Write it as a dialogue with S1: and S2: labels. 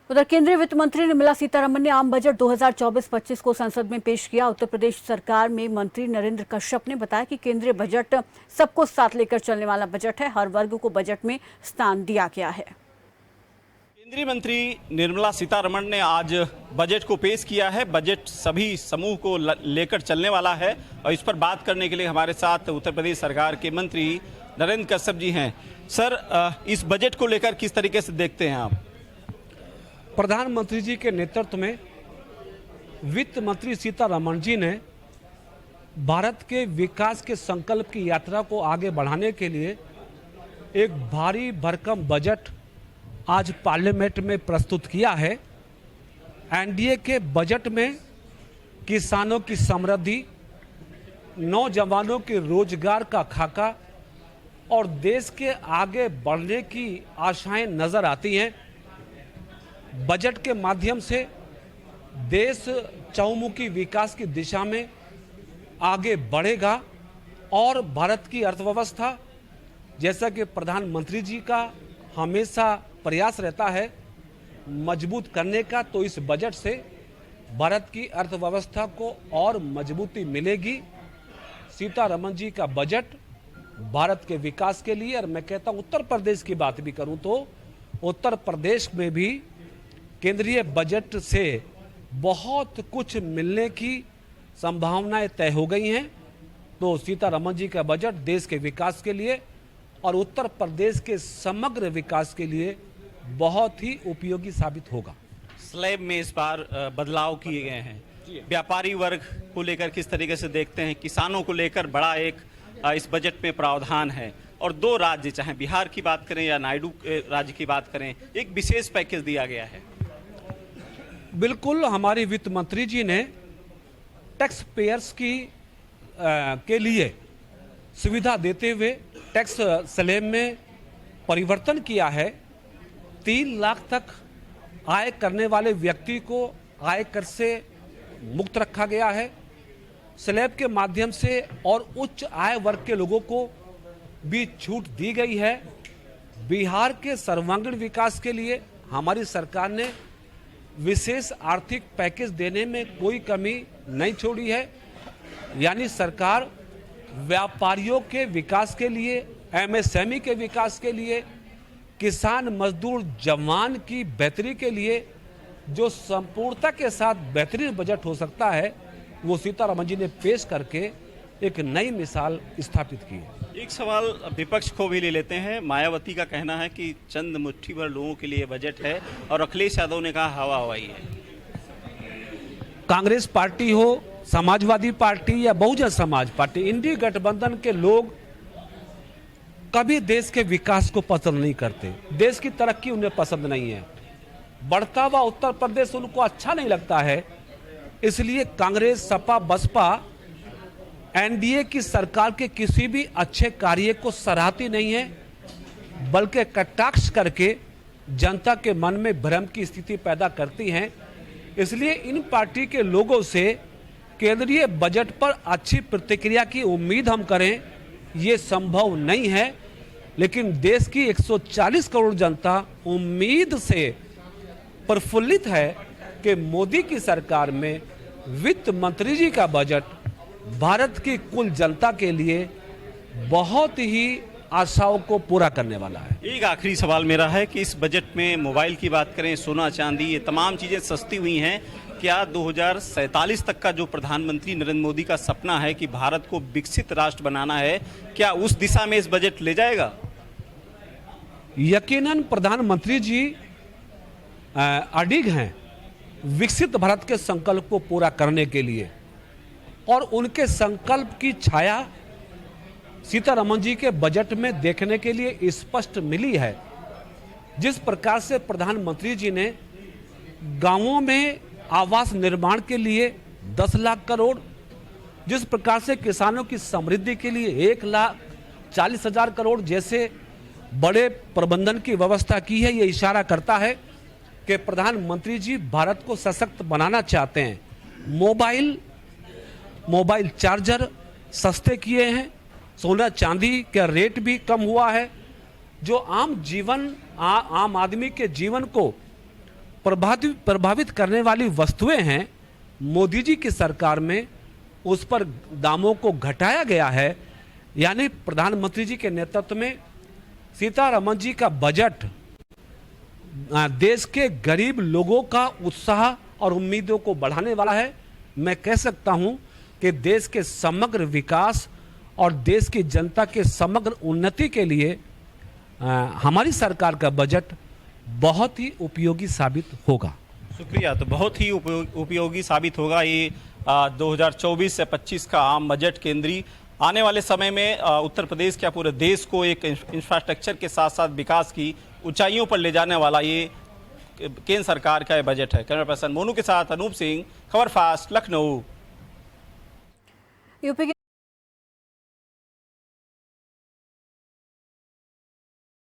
S1: उधर केंद्रीय वित्त मंत्री निर्मला सीतारमण ने आम बजट 2024-25 को संसद में पेश किया। उत्तर प्रदेश सरकार में मंत्री नरेंद्र कश्यप ने बताया कि केंद्रीय बजट सबको साथ लेकर चलने वाला बजट है। हर वर्ग को बजट में स्थान दिया गया है।
S2: केंद्रीय मंत्री निर्मला सीतारमण ने आज बजट को पेश किया है। बजट सभी समूह को लेकर चलने वाला है और इस पर बात करने के लिए हमारे साथ उत्तर प्रदेश सरकार के मंत्री नरेंद्र कश्यप जी हैं। सर, इस बजट को लेकर किस तरीके से देखते हैं आप?
S3: प्रधानमंत्री जी के नेतृत्व में वित्त मंत्री सीतारमण जी ने भारत के विकास के संकल्प की यात्रा को आगे बढ़ाने के लिए एक भारी भरकम बजट आज पार्लियामेंट में प्रस्तुत किया है। एनडीए के बजट में किसानों की समृद्धि, नौजवानों के रोजगार का खाका और देश के आगे बढ़ने की आशाएं नजर आती हैं। बजट के माध्यम से देश चहुमुखी विकास की दिशा में आगे बढ़ेगा और भारत की अर्थव्यवस्था, जैसा कि प्रधानमंत्री जी का हमेशा प्रयास रहता है मजबूत करने का, तो इस बजट से भारत की अर्थव्यवस्था को और मजबूती मिलेगी। सीतारमण जी का बजट भारत के विकास के लिए, और मैं कहता हूं उत्तर प्रदेश की बात भी करूं तो उत्तर प्रदेश में भी केंद्रीय बजट से बहुत कुछ मिलने की संभावनाएं तय हो गई हैं। तो सीतारमण जी का बजट देश के विकास के लिए और उत्तर प्रदेश के समग्र विकास के लिए बहुत ही उपयोगी साबित होगा।
S2: स्लैब में इस बार बदलाव किए गए हैं। व्यापारी वर्ग को लेकर किस तरीके से देखते हैं? किसानों को लेकर बड़ा एक इस बजट में प्रावधान है और दो राज्य, चाहे बिहार की बात करें या नायडू राज्य की बात करें, एक विशेष पैकेज दिया गया है।
S3: बिल्कुल, हमारे वित्त मंत्री जी ने टैक्स पेयर्स के लिए सुविधा देते हुए टैक्स स्लैब में परिवर्तन किया है। 3 लाख तक आय करने वाले व्यक्ति को आयकर से मुक्त रखा गया है। स्लैब के माध्यम से और उच्च आय वर्ग के लोगों को भी छूट दी गई है। बिहार के सर्वांगीण विकास के लिए हमारी सरकार ने विशेष आर्थिक पैकेज देने में कोई कमी नहीं छोड़ी है। यानी सरकार व्यापारियों के विकास के लिए, एमएसएमई के विकास के लिए, किसान मजदूर जवान की बेहतरी के लिए जो संपूर्णता के साथ बेहतरीन बजट हो सकता है, वो सीतारमण जी ने पेश करके एक नई मिसाल स्थापित की है।
S2: एक सवाल विपक्ष को भी ले लेते हैं। मायावती का कहना है कि चंद मुट्ठी भर लोगों के लिए बजट है और अखिलेश यादव ने कहा हवा हवाई है।
S3: कांग्रेस पार्टी हो, समाजवादी पार्टी या बहुजन समाज पार्टी, इंडी गठबंधन के लोग कभी देश के विकास को पसंद नहीं करते। देश की तरक्की उन्हें पसंद नहीं है। बढ़ता हुआ उत्तर प्रदेश उनको अच्छा नहीं लगता है। इसलिए कांग्रेस, सपा, बसपा एनडीए की सरकार के किसी भी अच्छे कार्य को सराहती नहीं है, बल्कि कटाक्ष करके जनता के मन में भ्रम की स्थिति पैदा करती हैं। इसलिए इन पार्टी के लोगों से केंद्रीय बजट पर अच्छी प्रतिक्रिया की उम्मीद हम करें, ये संभव नहीं है। लेकिन देश की 140 करोड़ जनता उम्मीद से प्रफुल्लित है कि मोदी की सरकार में वित्त मंत्री जी का बजट भारत की कुल जनता के लिए बहुत ही आशाओं को पूरा करने वाला है।
S2: एक आखिरी सवाल मेरा है कि इस बजट में मोबाइल की बात करें, सोना चांदी, ये तमाम चीजें सस्ती हुई हैं। क्या 2047 तक का जो प्रधानमंत्री नरेंद्र मोदी का सपना है कि भारत को विकसित राष्ट्र बनाना है, क्या उस दिशा में इस बजट ले जाएगा?
S3: यकीनन प्रधानमंत्री जी अडिग हैं विकसित भारत के संकल्प को पूरा करने के लिए, और उनके संकल्प की छाया सीतारमण जी के बजट में देखने के लिए स्पष्ट मिली है। जिस प्रकार से प्रधानमंत्री जी ने गांवों में आवास निर्माण के लिए 10 लाख करोड़, जिस प्रकार से किसानों की समृद्धि के लिए 1,40,000 करोड़ जैसे बड़े प्रबंधन की व्यवस्था की है, ये इशारा करता है कि प्रधानमंत्री जी भारत को सशक्त बनाना चाहते हैं। मोबाइल चार्जर सस्ते किए हैं, सोना चांदी का रेट भी कम हुआ है, जो आम आदमी के जीवन को प्रभावित करने वाली वस्तुएं हैं, मोदी जी की सरकार में उस पर दामों को घटाया गया है। यानी प्रधानमंत्री जी के नेतृत्व में सीतारमण जी का बजट देश के गरीब लोगों का उत्साह और उम्मीदों को बढ़ाने वाला है। मैं कह सकता हूं कि देश के समग्र विकास और देश की जनता के समग्र उन्नति के लिए हमारी सरकार का बजट बहुत ही उपयोगी साबित होगा।
S2: शुक्रिया। तो बहुत ही उपयोगी साबित होगा ये 2024 से 25 का आम बजट केंद्रीय। आने वाले समय में उत्तर प्रदेश क्या पूरे देश को एक इंफ्रास्ट्रक्चर के साथ साथ विकास की ऊंचाइयों पर ले जाने वाला ये केंद्र सरकार का ये बजट है। कैमरा पर्सन मोनू के साथ अनूप सिंह, खबर फास्ट, लखनऊ।
S1: यूपी